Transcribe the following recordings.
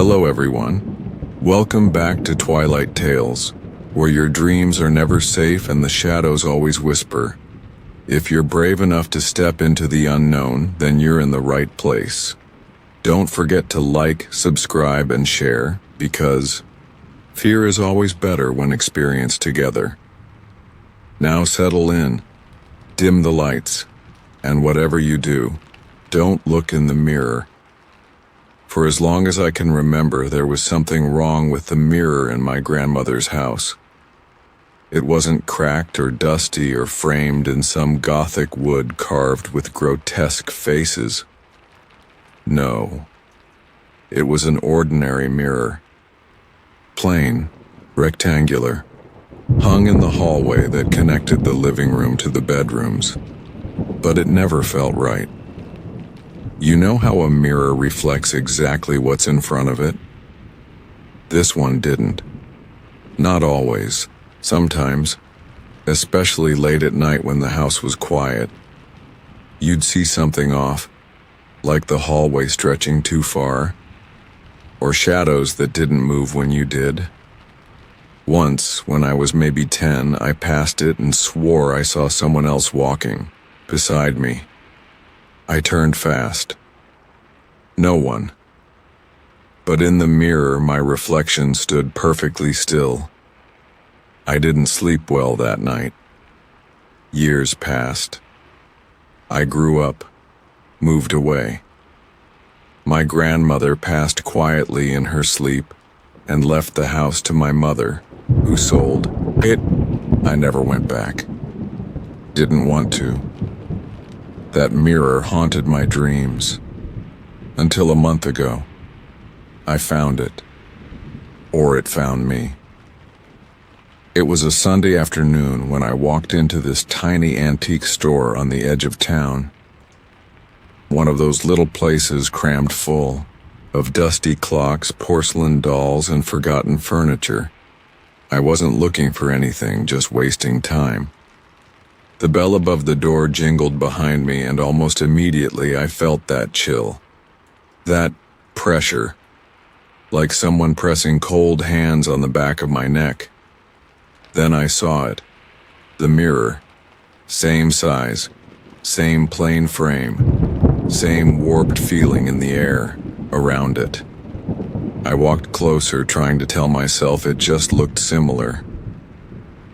Hello everyone. Welcome back to Twilight Tales, where your dreams are never safe and the shadows always whisper. If you're brave enough to step into the unknown, then you're in the right place. Don't forget to like, subscribe, and share, because fear is always better when experienced together. Now settle in, dim the lights, and whatever you do, don't look in the mirror. For as long as I can remember, there was something wrong with the mirror in my grandmother's house. It wasn't cracked or dusty or framed in some Gothic wood carved with grotesque faces. No, it was an ordinary mirror. Plain, rectangular, hung in the hallway that connected the living room to the bedrooms. But it never felt right. You know how a mirror reflects exactly what's in front of it? This one didn't. Not always. Sometimes, especially late at night when the house was quiet, you'd see something off, like the hallway stretching too far, or shadows that didn't move when you did. Once, when I was maybe 10, I passed it and swore I saw someone else walking beside me. I turned fast. No one. But in the mirror, my reflection stood perfectly still. I didn't sleep well that night. Years passed. I grew up, moved away. My grandmother passed quietly in her sleep and left the house to my mother, who sold it. I never went back. Didn't want to. That mirror haunted my dreams. Until a month ago, I found it. Or it found me. It was a Sunday afternoon when I walked into this tiny antique store on the edge of town. One of those little places crammed full of dusty clocks, porcelain dolls, and forgotten furniture. I wasn't looking for anything, just wasting time. The bell above the door jingled behind me, and almost immediately I felt that chill. That pressure, like someone pressing cold hands on the back of my neck. Then I saw it. The mirror. Same size, same plain frame, same warped feeling in the air around it. I walked closer, trying to tell myself it just looked similar.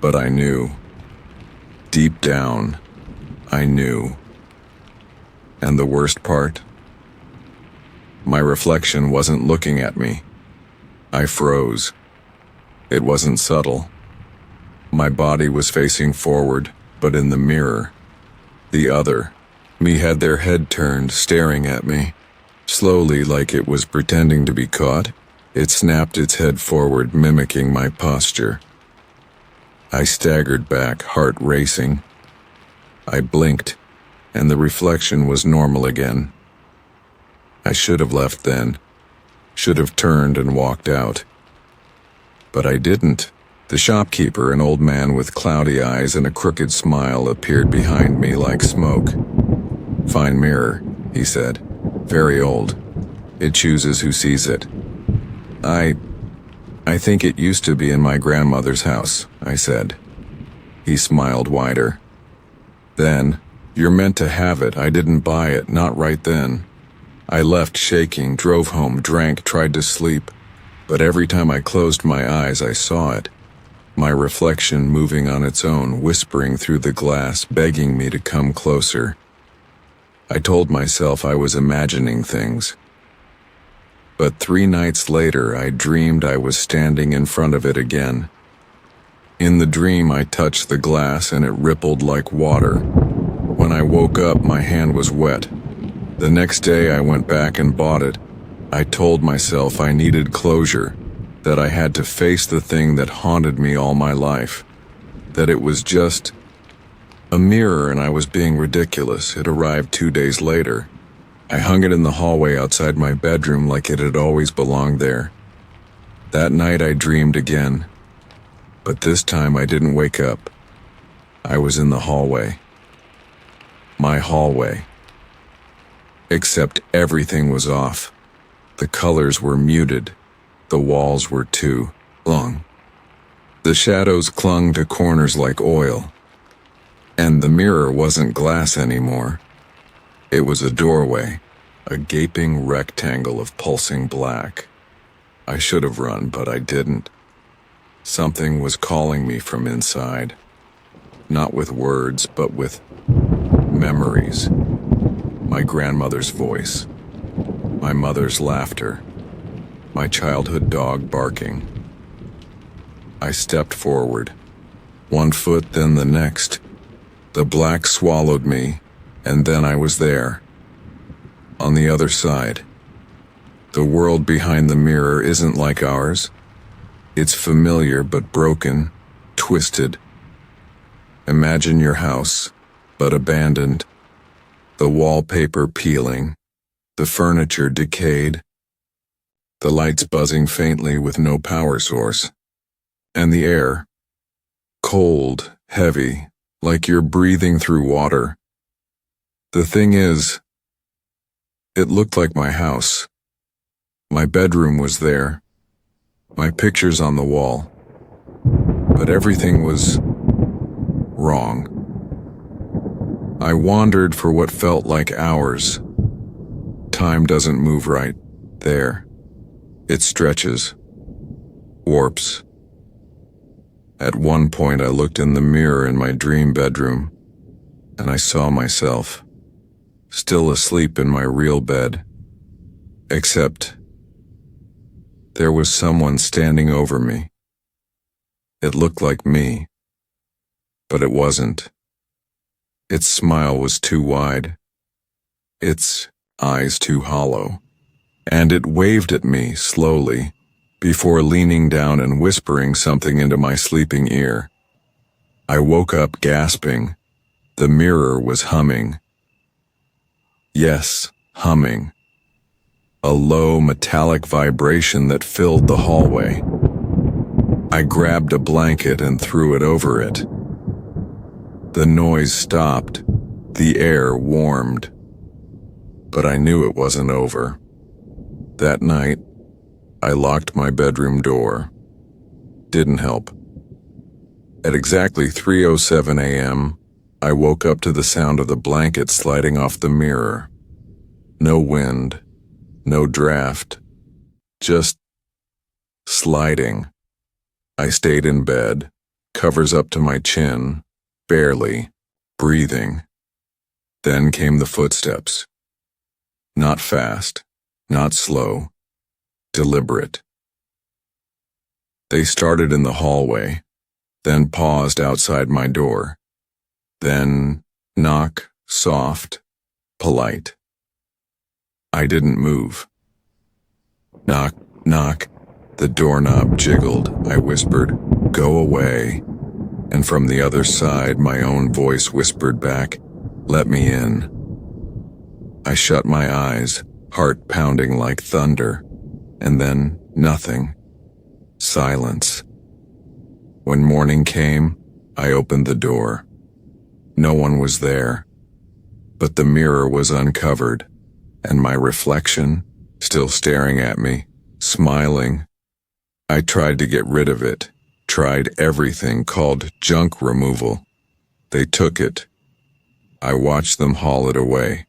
But I knew. Deep down, I knew. And the worst part? My reflection wasn't looking at me. I froze. It wasn't subtle. My body was facing forward, but in the mirror, the other me had their head turned, staring at me. Slowly, like it was pretending to be caught, it snapped its head forward, mimicking my posture. I staggered back, heart racing. I blinked, and the reflection was normal again. I should have left then, should have turned and walked out. But I didn't. The shopkeeper, an old man with cloudy eyes and a crooked smile, appeared behind me like smoke. "Fine mirror," he said. "Very old. It chooses who sees it." I think it used to be in my grandmother's house," I said. He smiled wider. "Then, you're meant to have it. I didn't buy it, not right then. I left shaking, drove home, drank, tried to sleep. But every time I closed my eyes, I saw it. My reflection moving on its own, whispering through the glass, begging me to come closer. I told myself I was imagining things. But 3 nights later, I dreamed I was standing in front of it again. In the dream, I touched the glass and it rippled like water. When I woke up, my hand was wet. The next day, I went back and bought it. I told myself I needed closure, that I had to face the thing that haunted me all my life, that it was just a mirror and I was being ridiculous. It arrived 2 days later. I hung it in the hallway outside my bedroom like it had always belonged there. That night I dreamed again, but this time I didn't wake up. I was in the hallway. My hallway. Except everything was off. The colors were muted. The walls were too long. The shadows clung to corners like oil. And the mirror wasn't glass anymore. It was a doorway, a gaping rectangle of pulsing black. I should have run, but I didn't. Something was calling me from inside. Not with words, but with memories. My grandmother's voice. My mother's laughter. My childhood dog barking. I stepped forward. One foot, then the next. The black swallowed me, and then I was there. On the other side. The world behind the mirror isn't like ours. It's familiar but broken, twisted. Imagine your house, but abandoned. The wallpaper peeling, the furniture decayed, the lights buzzing faintly with no power source, and the air, cold, heavy, like you're breathing through water. The thing is, it looked like my house. My bedroom was there, my pictures on the wall, but everything was wrong. I wandered for what felt like hours. Time doesn't move right there. It stretches, warps. At one point I looked in the mirror in my dream bedroom, and I saw myself, still asleep in my real bed. Except, there was someone standing over me. It looked like me, but it wasn't. Its smile was too wide, its eyes too hollow, and it waved at me slowly before leaning down and whispering something into my sleeping ear. I woke up gasping. The mirror was humming. Yes, humming. A low metallic vibration that filled the hallway. I grabbed a blanket and threw it over it. The noise stopped. The air warmed. But I knew it wasn't over. That night, I locked my bedroom door. Didn't help. At exactly 3:07 a.m., I woke up to the sound of the blanket sliding off the mirror. No wind, no draft, just sliding. I stayed in bed, covers up to my chin, barely, breathing. Then came the footsteps. Not fast, not slow, deliberate. They started in the hallway, then paused outside my door. Then knock, soft, polite. I didn't move. Knock, knock. The doorknob jiggled. I whispered, "Go away." And from the other side, my own voice whispered back, "Let me in." I shut my eyes, heart pounding like thunder, and then nothing. Silence. When morning came, I opened the door. No one was there, but the mirror was uncovered, and my reflection, still staring at me, smiling. I tried to get rid of it, tried everything called junk removal. They took it. I watched them haul it away.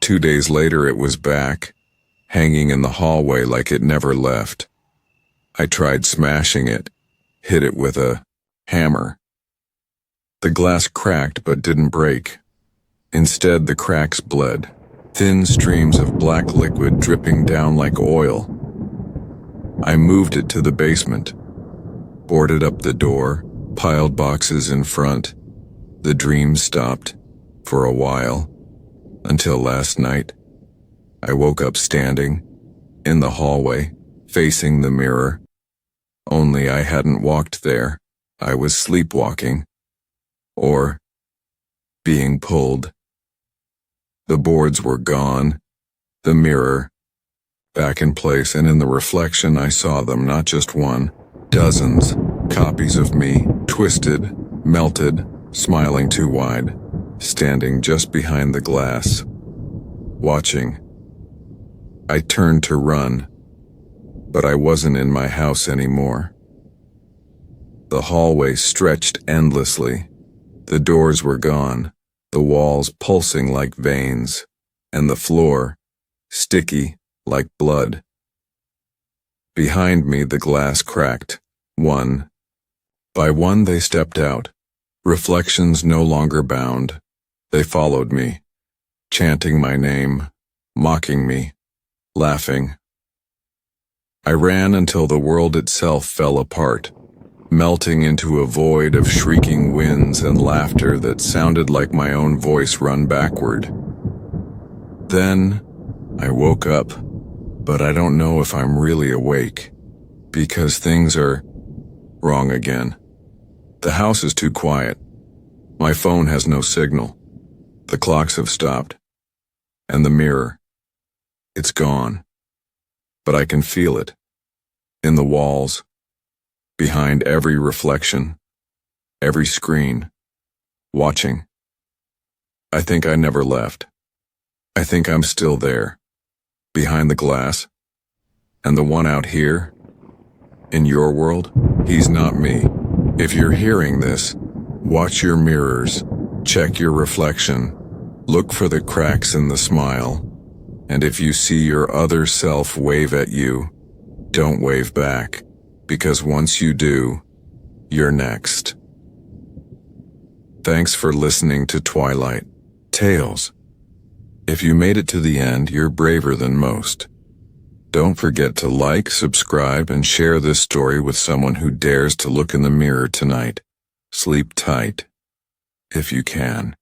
2 days later it was back, hanging in the hallway like it never left. I tried smashing it, hit it with a hammer. The glass cracked but didn't break. Instead, the cracks bled, thin streams of black liquid dripping down like oil. I moved it to the basement, boarded up the door, piled boxes in front. The dream stopped, for a while, until last night. I woke up standing, in the hallway, facing the mirror. Only I hadn't walked there. I was sleepwalking. Or being pulled. The boards were gone, the mirror, back in place, and in the reflection I saw them, not just one, dozens, copies of me, twisted, melted, smiling too wide, standing just behind the glass, watching. I turned to run, but I wasn't in my house anymore. The hallway stretched endlessly. The doors were gone, the walls pulsing like veins, and the floor sticky like blood. Behind me, the glass cracked. One by one, they stepped out. Reflections no longer bound. They followed me, chanting my name, mocking me, laughing. I ran until the world itself fell apart, melting into a void of shrieking winds and laughter that sounded like my own voice run backward. Then I woke up, but I don't know if I'm really awake, because things are wrong again. The house is too quiet. My phone has no signal. The clocks have stopped. And the mirror, it's gone. But I can feel it. In the walls, behind every reflection, every screen, watching. I think I never left. I think I'm still there, behind the glass. And the one out here, in your world, he's not me. If you're hearing this, watch your mirrors, check your reflection, look for the cracks in the smile, and if you see your other self wave at you, don't wave back, because once you do, you're next. Thanks for listening to Twilight Tales. If you made it to the end, you're braver than most. Don't forget to like, subscribe, and share this story with someone who dares to look in the mirror tonight. Sleep tight, if you can.